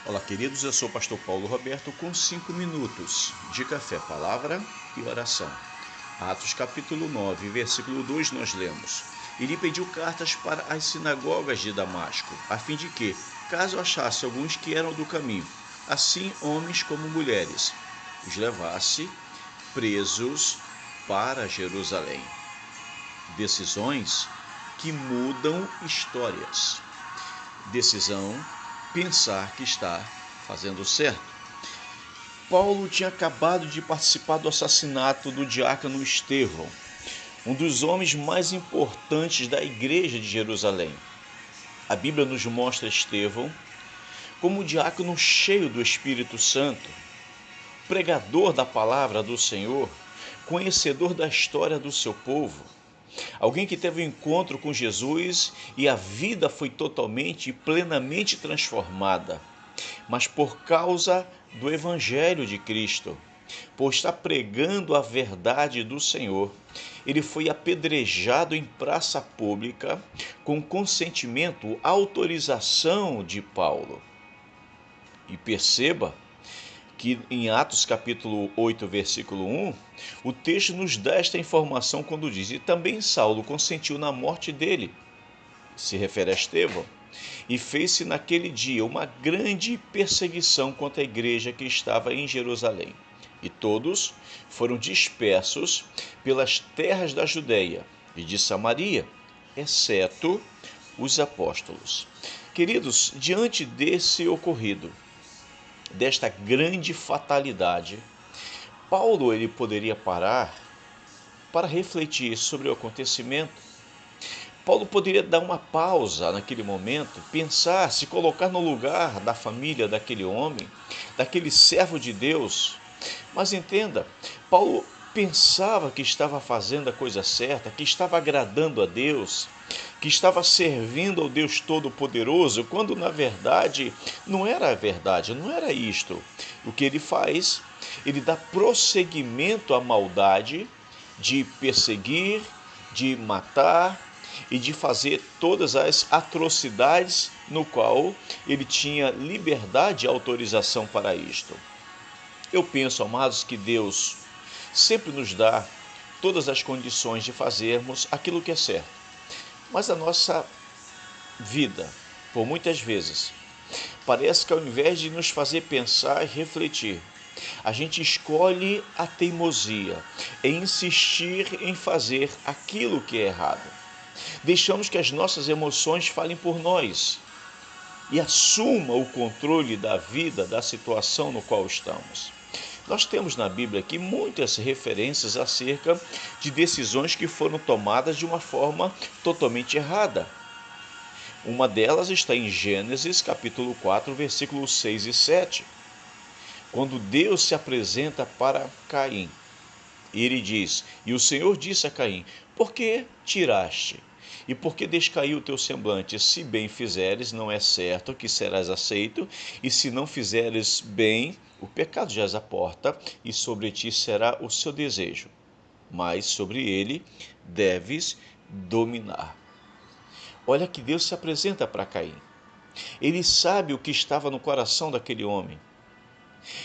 Olá, queridos, eu sou o pastor Paulo Roberto com 5 minutos de café, palavra e oração. Atos capítulo 9, versículo 2 nós lemos: E lhe pediu cartas para as sinagogas de Damasco, a fim de que, caso achasse alguns que eram do caminho, assim homens como mulheres, os levasse presos para Jerusalém. Decisões que mudam histórias. Decisão: pensar que está fazendo certo. Paulo tinha acabado de participar do assassinato do diácono Estevão, um dos homens mais importantes da igreja de Jerusalém. A Bíblia nos mostra Estevão como um diácono cheio do Espírito Santo, pregador da palavra do Senhor, conhecedor da história do seu povo. Alguém que teve um encontro com Jesus e a vida foi totalmente e plenamente transformada. Mas por causa do Evangelho de Cristo, por estar pregando a verdade do Senhor, ele foi apedrejado em praça pública com consentimento, autorização de Paulo. E perceba que em Atos capítulo 8, versículo 1, o texto nos dá esta informação quando diz: E também Saulo consentiu na morte dele, se refere a Estevão, e fez-se naquele dia uma grande perseguição contra a igreja que estava em Jerusalém. E todos foram dispersos pelas terras da Judéia e de Samaria, exceto os apóstolos. Queridos, diante desse ocorrido, desta grande fatalidade, Paulo ele poderia parar para refletir sobre o acontecimento. Paulo poderia dar uma pausa naquele momento, pensar, se colocar no lugar da família daquele homem, daquele servo de Deus. Mas entenda, Paulo pensava que estava fazendo a coisa certa, que estava agradando a Deus, que estava servindo ao Deus Todo-Poderoso, quando na verdade não era a verdade, não era isto. O que ele faz? Ele dá prosseguimento à maldade de perseguir, de matar e de fazer todas as atrocidades no qual ele tinha liberdade e autorização para isto. Eu penso, amados, que Deus sempre nos dá todas as condições de fazermos aquilo que é certo. Mas a nossa vida, por muitas vezes, parece que ao invés de nos fazer pensar e refletir, a gente escolhe a teimosia, em insistir em fazer aquilo que é errado. Deixamos que as nossas emoções falem por nós e assuma o controle da vida, da situação no qual estamos. Nós temos na Bíblia aqui muitas referências acerca de decisões que foram tomadas de uma forma totalmente errada. Uma delas está em Gênesis capítulo 4, versículos 6 e 7, quando Deus se apresenta para Caim. Ele diz: E o Senhor disse a Caim: Por que tiraste? E por que descaiu o teu semblante? Se bem fizeres, não é certo que serás aceito, e se não fizeres bem, o pecado jaz à porta, e sobre ti será o seu desejo, mas sobre ele deves dominar. Olha que Deus se apresenta para Caim. Ele sabe o que estava no coração daquele homem.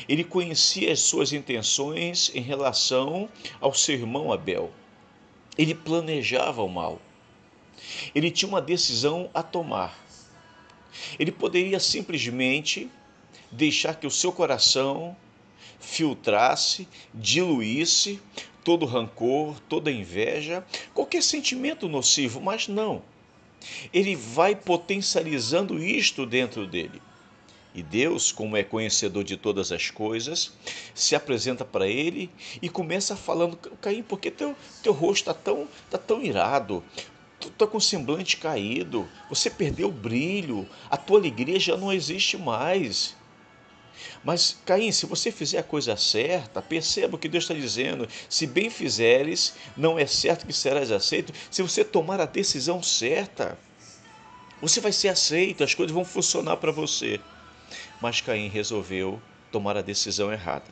Ele conhecia as suas intenções em relação ao seu irmão Abel. Ele planejava o mal. Ele tinha uma decisão a tomar. Ele poderia simplesmente deixar que o seu coração filtrasse, diluísse todo rancor, toda inveja, qualquer sentimento nocivo, mas não. Ele vai potencializando isto dentro dele. E Deus, como é conhecedor de todas as coisas, se apresenta para ele e começa falando: Caim, por que teu rosto está tão irado? Tu está com o semblante caído, você perdeu o brilho, a tua alegria já não existe mais. Mas, Caim, se você fizer a coisa certa, perceba o que Deus está dizendo: se bem fizeres, não é certo que serás aceito. Se você tomar a decisão certa, você vai ser aceito, as coisas vão funcionar para você. Mas Caim resolveu tomar a decisão errada.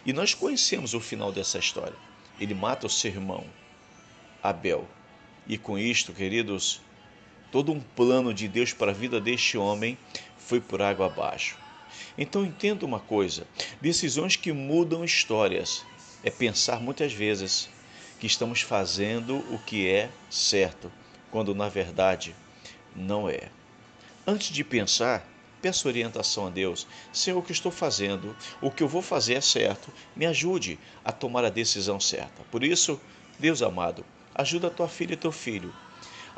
E nós conhecemos o final dessa história. Ele mata o seu irmão, Abel. E com isto, queridos, todo um plano de Deus para a vida deste homem foi por água abaixo. Então entenda uma coisa: decisões que mudam histórias é pensar muitas vezes que estamos fazendo o que é certo, quando na verdade não é. Antes de pensar, peça orientação a Deus. Senhor, o que estou fazendo? O que eu vou fazer é certo. Me ajude a tomar a decisão certa. Por isso, Deus amado, ajuda a tua filha e teu filho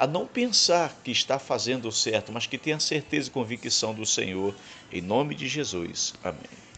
a não pensar que está fazendo o certo, mas que tenha certeza e convicção do Senhor. Em nome de Jesus. Amém.